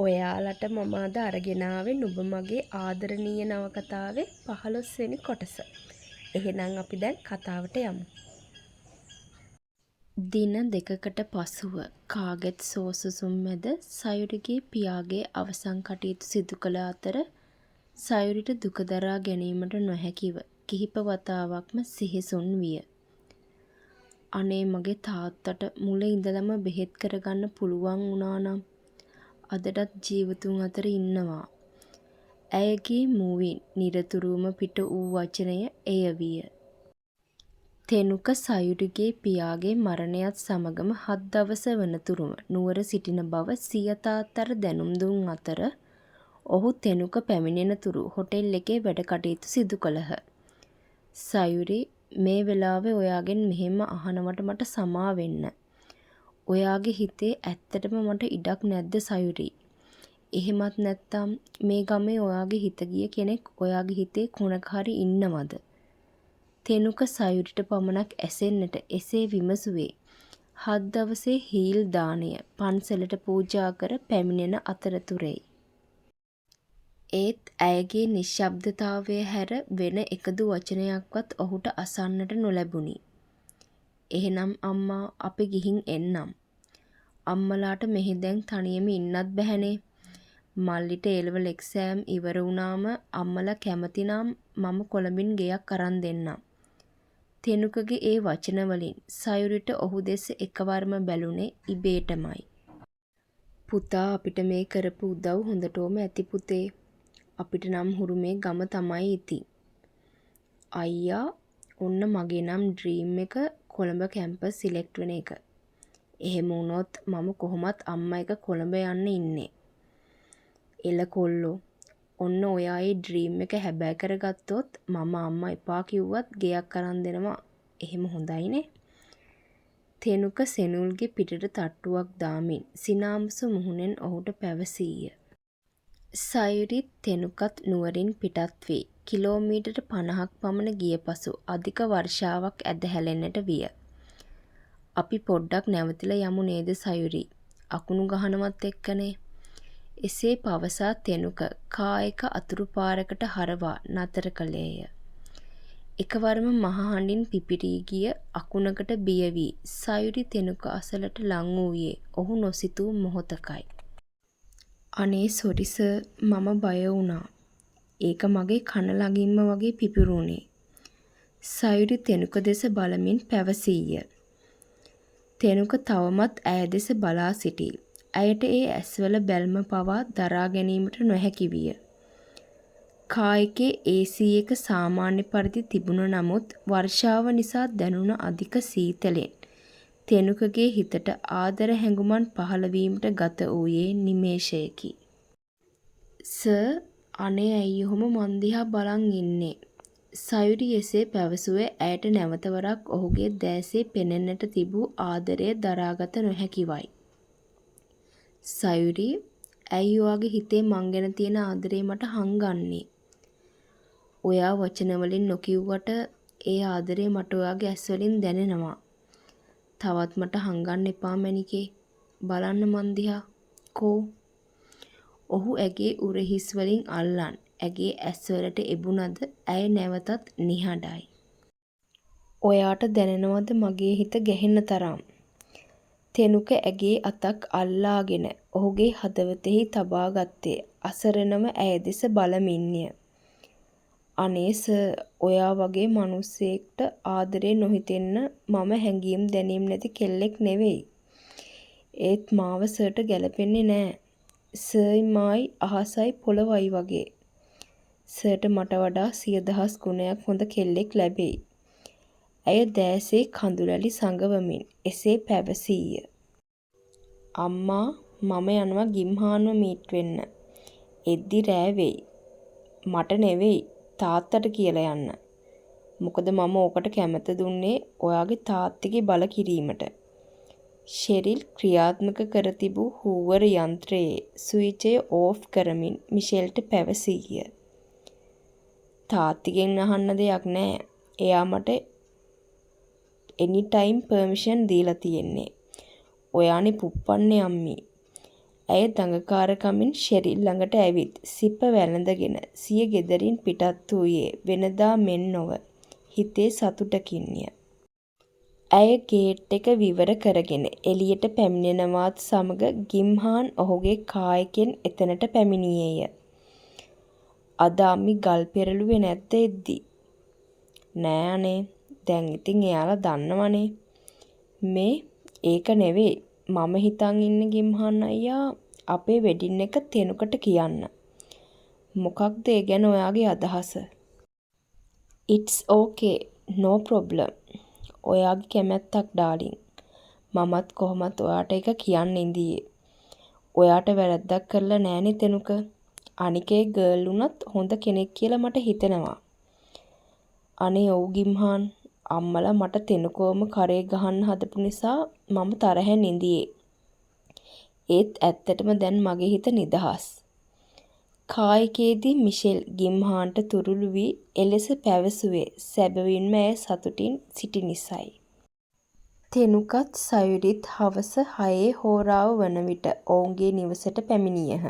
ඔයාලට මම අද අරගෙන ආවේ නුඹ මගේ ආදරණීය නවකතාවේ 15 වෙනි කොටස. එහෙනම් අපි දැන් කතාවට යමු. දින දෙකකට පසුව කාගෙත් සෝසුසුම් මැද සයුරිගේ පියාගේ අවසන් කටයුතු සිදු කළ අතර සයුරිට දුක දරා ගැනීමට නොහැකිව කිහිප වතාවක්ම සිහිසුන් විය. අනේ මගේ තාත්තට මුල ඉඳලම බෙහෙත් කරගන්න පුළුවන් වුණා නම් අදටත් ජීවතුන් අතර ඉන්නවා. ඇයගේ මුවින් නිරතුරුවම පිට වූ වචනය එය විය. තෙනුක සයුරිගේ පියාගේ මරණයත් සමගම 7 දවස වනතුරුම නුවර සිටින බව සිය තාත්තට දැනුම් දුන් අතර ඔහු තෙනුක පැමිණෙනතුරු හොටෙල් එකේ වැඩ කටයුතු සිදු කළහ. සයුරි, මේ වෙලාවේ ඔයාගෙන් මෙහෙම අහනවට මට සමා වෙන්න. ඔයාගේ හිතේ ඇත්තටම මට ඉඩක් නැද්ද සයුරි? එහෙමත් නැත්නම් මේ ගමේ ඔයාගේ හිත ගිය කෙනෙක් ඔයාගේ හිතේ කොනක හරි ඉන්නවද? තෙනුක සයුරිට පමණක් ඇසෙන්නට එසේ විමසුවේ 7 දවසේ හීල් දාණය පන්සලට පූජා කර පැමිණෙන අතරතුරේ. ඒත් ඇයගේ නිශ්ශබ්දතාවය හැර වෙන එකදු වචනයක්වත් ඔහුට අසන්නට නොලැබුණි. එහෙනම් අම්මා, අපි ගිහින් එන්නම්. අම්මලාට මෙහි දැන් තනියම ඉන්නත් බැහැනේ. මල්ලිට A-level exam ඉවර වුණාම අම්මලා කැමති නම් මම කොළඹින් ගෙයක් අරන් දෙන්නම්. තෙනුකගේ ඒ වචන වලින් සයුරිට ඔහු දෙස එකවරම බැලුනේ ඉබේටමයි. පුතා, අපිට මේ කරපු උදව් හොඳටම ඇති පුතේ. අපිට නම් හුරු මේ ගම තමයි ඉතින්. අයියා, ඔන්න මගේ නම් ඩ්‍රීම් එක කොළඹ කැම්පස් සිලෙක්ට් වෙන එක. එහෙම වුණොත් මම කොහොමත් අම්මා එක කොළඹ යන්න ඉන්නේ. එල කොල්ලෝ, ඔන්න ඔයා ඒ ඩ්‍රීම් එක හැබෑ කරගත්තොත් මම අම්මා එපා කිව්වත් ගෙයක් අරන් දෙනවා. එහෙම හොඳයිනේ. තෙනුක සෙනුල්ගේ පිටට තට්ටුවක් දාමින් සිනාම්සු මුහුණෙන් ඔහුට පැවසීය. සයුරිත් තෙනුකත් නුවරින් පිටත් වී කිලෝමීටර 50ක් පමණ ගිය පසු අධික වර්ෂාවක් ඇදහැලෙන්නට විය. අපි පොඩ්ඩක් නැවතිලා යමු නේද සයුරි? අකුණු ගහනවත් එක්කනේ. එසේ පවසා තෙනුක කායක අතුරු පාරකට හරවා නතර කළේය. එකවරම මහ හඬින් පිපිරී ගිය අකුණකට බිය වී සයුරි තෙනුක අසලට ලං වූයේ ඔහු නොසිතූ මොහොතකයි. අනේ සොරි සර්, මම බය වුණා. ඒක මගේ කන ළඟින්ම වගේ පිපිරුණේ. සයුරි තෙනුක දෙස බලමින් පැවසීය. තෙනුක තවමත් ඇය දෙස බලා සිටී. ඇයට ඒ ඇස්වල බැල්ම පවා දරා ගැනීමට නොහැකි විය. කායිකේ AC එක සාමාන්‍ය පරිදි තිබුණ නමුත් වර්ෂාව නිසා දැනුණ අධික සීතලෙන් තෙනුකගේ හිතට ආදර හැඟුමන් පහළ වීමට ගත වූයේ නිමේෂයකි. සර්, අනේ ඇයි ඔහොම මන් දිහා බලන් ඉන්නේ? සයුරි එසේ පැවසුවේ ඇයට නැවත වරක් ඔහුගේ දැසේ පෙනෙන්නට තිබූ ආදරය දරාගත නොහැකිවයි. සයුරි, ඇයි ඔයාගේ හිතේ මං ගැන තියෙන ආදරේ මට හංගන්නේ? ඔයා වචන වලින් නොකියුවට ඒ ආදරේ මට ඔයාගේ ඇස් වලින් දැනෙනවා. තවත් මට හංගන්න එපා මැනිකේ. බලන්න මන් දිහා. කෝ? ඔහු ඇගේ උරහිස් වලින් අල්ලන් ඇගේ ඇස් වලට එබුණද ඇය නැවතත් නිහඬයි. ඔයාට දැනෙනවද මගේ හිත ගැහෙන තරම්? තෙනුක ඇගේ අතක් අල්ලාගෙන ඔහුගේ හදවතෙහි තබා ගත්තේ අසරණව ඇය දෙස බලමින්ය. අනේ සර්, ඔයා වගේ මිනිස්සෙක්ට ආදරේ නොහිතෙන්න මම හැඟීම් දැනීම් නැති කෙල්ලෙක් නෙවෙයි. ඒත් මාව සර්ට ගැලපෙන්නේ නෑ. සර්යි මායි අහසයි පොළොවයි වගේ. සර්ට මට වඩා 100,000 ගුණයක් හොඳ කෙල්ලෙක් ලැබෙයි. ඇය දෑසේ කඳුළැලි සඟවමින් එසේ පැවසීය. අම්මා, මම යනවා ගිම්හානුව මීට් වෙන්න. එද්දි රෑ වෙයි. මට නෙවෙයි, තාත්තට කියලා යන්න. මොකද මම ඕකට කැමැත්ත දුන්නේ ඔයාගේ තාත්තගේ බල කිරීමට. ෂෙරිල් ක්‍රියාත්මක කර තිබූ හූවර යන්ත්‍රයේ ස්විචය ඕෆ් කරමින් මිෂෙල්ට පැවසීය. තාත්තිගෙන් අහන්න දෙයක් නෑ. එයා මට එනි ටයිම් පර්මිෂන් දීලා තියෙන්නේ. ඔයානේ පුප්පන්නේ අම්මි. ඇය දඟකාරකමින් ෂෙරිල් ළඟට ඇවිත් සිප වැළඳගෙන සිය ගෙදරින් පිටත් වූයේ වෙනදා මෙන් නොව හිතේ සතුටකින්ය. ඇය ගේට් එක විවර කරගෙන එළියට පැමිණෙනවාත් සමග ගිම්හාන් ඔහුගේ කායකෙන් එතැනට පැමිණියේය. අද අම්මි ගල් පෙරළුවේ නැද්ද එද්දි? නෑ අනේ. දැන් ඉතින් එයාලා දන්නවනේ. මේ ඒක නෙවෙයි මම හිතන් ඉන්නේ ගිම්හාන් අයියා අපේ වෙඩින් එක තෙනුකට කියන්න. මොකක්ද ඒ ගැන ඔයාගේ අදහස? It's okay. No problem. ඔයාගේ කැමැත්තක් ඩාලින්. මමත් කොහොමත් ඔයාට එක කියන්න ඉඳියේ. ඔයාට වැරද්දක් කරලා නෑනේ තෙනුක. අනිකේ ගර්ල් උනත් හොඳ කෙනෙක් කියලා මට හිතෙනවා. අනේ ඔව් ගිම්හාන් අම්මලා මට තෙනුකෝම කරේ ගහන්න හදපු නිසා මම තරහෙන් ඉඳියේ. ඒත් ඇත්තටම දැන් මගේ හිත නිදහස්. කායිකේදී මිෂෙල් ගිම්හාන්ට තුරුළු වී එලෙස පැවසුවේ සැබවින්ම ඇය සතුටින් සිටි නිසයි. තෙනුකත් සයුරිත් හවස 6 හෝරාව වන විට ඔවුන්ගේ නිවසට පැමිණියහ.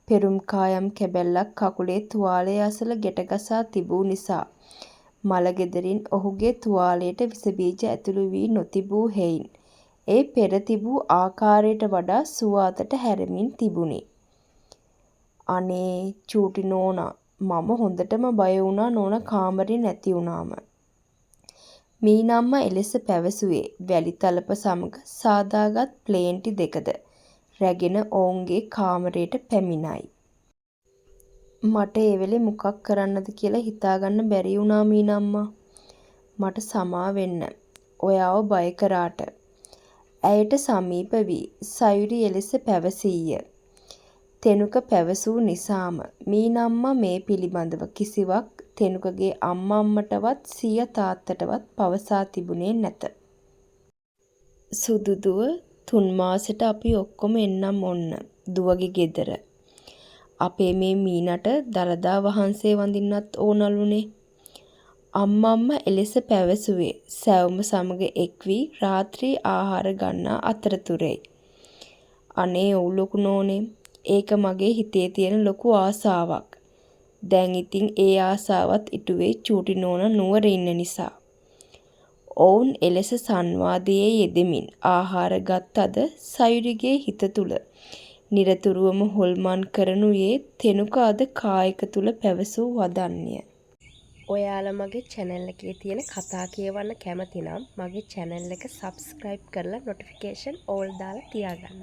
පෙරුම් කායම් කැබැල්ලක් කකුලේ තුවාලය අසල ගැටගසා තිබූ නිසා මළගෙදරින් ඔහුගේ තුවාලයට විසබීජ ඇතුළු වී නොතිබූ හේයින් ඒ පෙර තිබූ ආකාරයට වඩා සුවාතට හැරෙමින් තිබුණි. අනේ චූටි නෝනා මම හොඳටම බය වුණා නෝනා කාමරේ නැති වුණාම. මීනම්මා එලෙස පැවසුවේ වැලිතලප සමග සාදාගත් ප්ලේන්ටි දෙකද රැගෙන ඔවුන්ගේ කාමරයට පැමිණයි. මට ඒ වෙලේ මොකක් කරන්නද කියලා හිතාගන්න බැරි වුණා මීනම්මා. මට සමා වෙන්න. ඔයාව බය කරාට. ඇයට සමීප වී සයුරි එලෙස පැවසීය. තෙනුක පැවසූ නිසාම මීනම්මා මේ පිළිබඳව කිසිවක් තෙනුකගේ අම්මටවත් සිය තාත්තටවත් පවසා තිබුණේ නැත. සුදු දුව 3 මාසෙට අපි ඔක්කොම එන්නම් ඔන්න දුවගේ ගෙදර. අපේ මේ මීනට දළදා වහන්සේ වඳින්නත් ඕනලුනේ. අම්මා එලෙස පැවසුවේ සැවුම සමග එක් වී රාත්‍රී ආහාර ගන්නා අතරතුරේ. අනේ ඔව් ලොකු නෝනේ ඒක මගේ හිතේ තියෙන ලොකු ආසාවක්. දැන් ඉතින් ඒ ආසාවත් ඉටුවේ චූටි නෝනා නුවර ඉන්න නිසා. ඔවුන් එලෙස සංවාදයේ යෙදෙමින් ආහාර ගත් අද සයුරිගේ හිත තුල නිරතුරුවම හොල්මන් කරනුයේ තෙනුක අද කායක තුල පැවසූ වදන්ය. ඔයාලා මගේ channel එකේ තියෙන කතා කියවන්න කැමති නම් මගේ channel එක subscribe කරලා notification all දාලා තියාගන්න.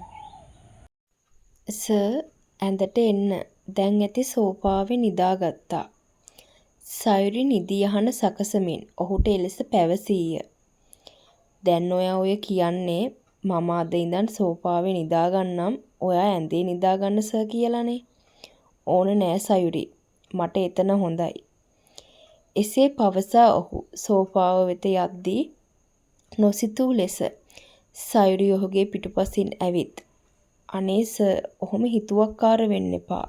සර් ඇඳට එන්න. දැන් ඇති සෝපාවේ නිදාගත්තා. සයුරි නිදියහන සකසමින් ඔහුට එලෙස පැවසීය. දැන් ඔය කියන්නේ මම අද ඉඳන් සෝපාවේ නිදාගන්නම් ඔයා ඇඳේ නිදාගන්න සර් කියලානේ. ඕන නෑ සයුරි. මට එතන හොඳයි. එසේ පවසා ඔහු සෝපාව වෙත යද්දී නොසිතූ ලෙස සයුරි ඔහුගේ පිටුපසින් ඇවිත් අනේ සර් ඔහොම හිතුවක්කාර වෙන්න එපා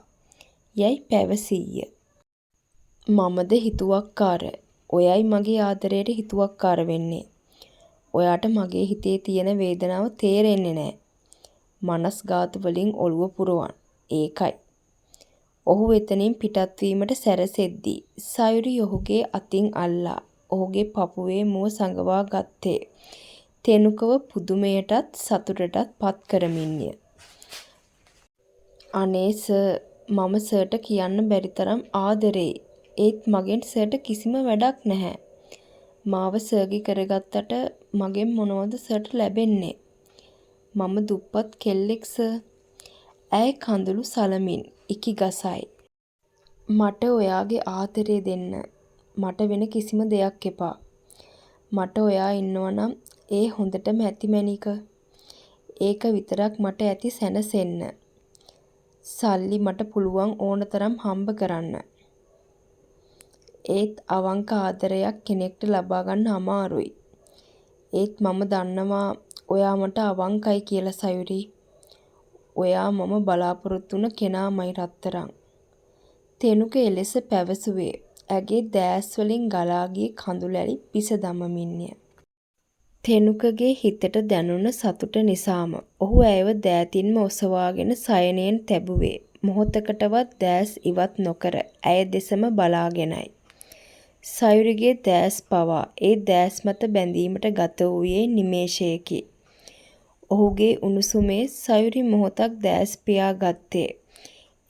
යයි පැවසීය. මමද හිතුවක්කාර. ඔයයි මගේ ආදරයට හිතුවක්කාර වෙන්නේ. ඔයාට මගේ හිතේ තියෙන වේදනාව තේරෙන්නේ නෑ. මනස්ගාත වලින් ඔළුව පුරවන්. ඒකයි. ඔහු එතනින් පිටත් වීමට සැරසෙද්දී සයුරි ඔහුගේ අතින් අල්ලා ඔහුගේ පපුවේ මුව සඟවා ගත්තේ තෙනුකව පුදුමයටත් සතුටටත් පත් කරමින්ය. අනේ සර් මම සර්ට කියන්න බැරි තරම් ආදරෙයි. ඒත් මගෙන් සර්ට කිසිම වැඩක් නැහැ. මාව සර්ගේ කරගත්තට මගෙන් මොනවද සර්ට ලැබෙන්නේ? මම දුප්පත් කෙල්ලෙක් සර්. ඇය කඳුළු සලමින් ඉකි ගසයි. මට ඔයාගේ ආදරේ දෙන්න. මට වෙන කිසිම දෙයක් එපා. මට ඔයා ඉන්නවනම් ඒ හොඳටම ඇති මැනික. ඒක විතරක් මට ඇති සැනසෙන්න. සල්ලි මට පුළුවන් ඕන තරම් හම්බ කරන්න. ඒත් අවංක ආදරයක් කෙනෙක්ට ලබා ගන්න අමාරුයි. ඒත් මම දන්නවා ඔයා මට අවංකයි කියලා සයුරි. ඔයා මම බලාපොරොත්තු වුණ කෙනාමයි රත්තරන්. තෙනුක එලෙස පැවසුවේ ඇගේ දෑස් වලින් ගලා ගිය කඳුළැලි පිස දමමින්ය. තෙනුකගේ හිතට දැනුණ සතුට නිසාම ඔහු ඇයව දෑතින්ම ඔසවාගෙන සයනයෙන් තැබුවේ මොහොතකටවත් දෑස් ඉවත් නොකර ඇය දෙසම බලාගෙනයි. සයුරිගේ දෑස් පවා ඒ දෑස් මත බැඳීමට ගත වූයේ නිමේෂයකි. ඔහුගේ උණුසුමේ සයුරි මොහොතක් දෑස් පියා ගත්තේ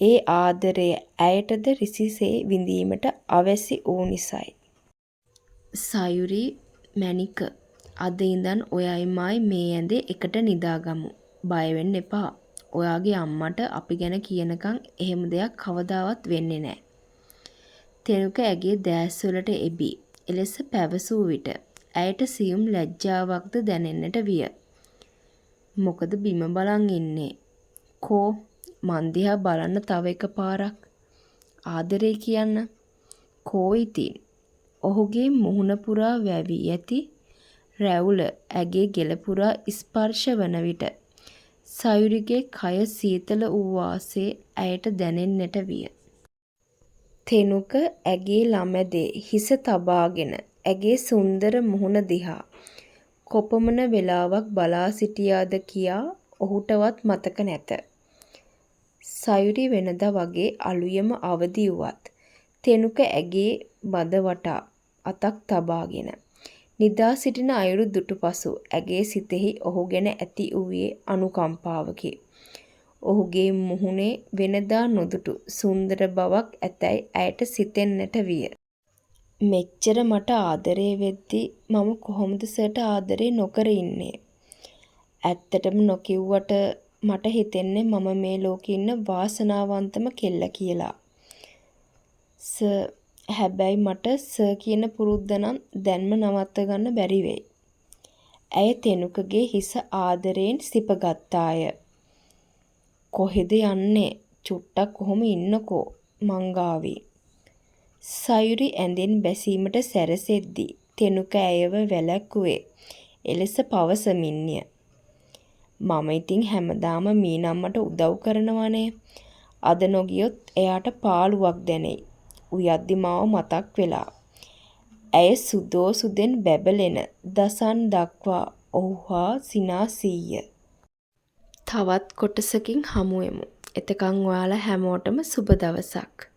ඒ ආදරය ඇයටද රිසිසේ විඳීමට අවැසි වූ නිසයි. සයුරි මැණික අද ඉඳන් ඔයයි මයි මේ ඇඳේ එකට නිදාගමු. බය වෙන්න එපා. ඔයාගේ අම්මට අපි ගැන කියනකම් එහෙම දෙයක් කවදාවත් වෙන්නේ නැහැ. තෙනුක ඇගේ දෑස්වලට එබි. එලෙස පැවසූ විට ඇයට සියුම් ලැජ්ජාවක්ද දැනෙන්නට විය. මොකද බිම බලන් ඉන්නේ? කෝ මන් දිහා බලන්න තව එක පාරක්. ආදරේ කියන්න. කෝ ඉතින්? ඔහුගේ මුහුණ පුරා වැවි ඇති රැවුල ඇගේ ගෙල පුරා ස්පර්ශ වන විට සයුරිගේ කය සීතල වූ වාසේ ඇයට දැනෙන්නට විය. තෙනුක ඇගේ ළමැදේ හිස තබාගෙන ඇගේ සුන්දර මුහුණ දිහා කොපමණ වේලාවක් බලා සිටියාද කියා ඔහුටවත් මතක නැත. සයුරි වෙනදා වගේ අලුයම අවදි වුවත් තෙනුක ඇගේ බද වටා අතක් තබාගෙන නිදා සිටින අයුරු දුටු පසු ඇගේ සිතෙහි ඔහු ගැන ඇති වූයේ අනුකම්පාවකි. ඔහුගේ මුහුණේ වෙනදා නොදුටු සුන්දර බවක් ඇතැයි ඇයට සිතෙන්නට විය. මෙච්චර මට ආදරේ වෙද්දී මම කොහොමද සර්ට ආදරේ නොකර ඉන්නේ? ඇත්තටම නොකිව්වට මට හිතෙන්නේ මම මේ ලෝකේ ඉන්න වාසනාවන්තම කෙල්ල කියලා. හැබැයි මට සර් කියන පුරුද්ද නම් දැන්ම නවත්ත ගන්න බැරි වෙයි. ඇය තෙනුකගේ හිස ආදරයෙන් සිපගත්තාය. කොහෙද යන්නේ? චුට්ටක් කොහොම ඉන්නකෝ මං ගාවේ. සයුරි ඇඳෙන් බැසීමට සැරසෙද්දී තෙනුක ඇයව වැළැක්වුවේ එලෙස පවසමින්ය. මම ඉතින් හැමදාම මීනම්මට උදව් කරනවනේ. අද නොගියොත් එයාට පාළුවක් දැනෙයි. උයද්දි මාව මතක් වෙලා. ඇය සුදෝ සුදෙන් බැබලෙන දසන් දක්වා ඔහු හා සිනාසීය. තවත් කොටසකින් හමුවෙමු. එතකන් ඔයාලා හැමෝටම සුබ දවසක්.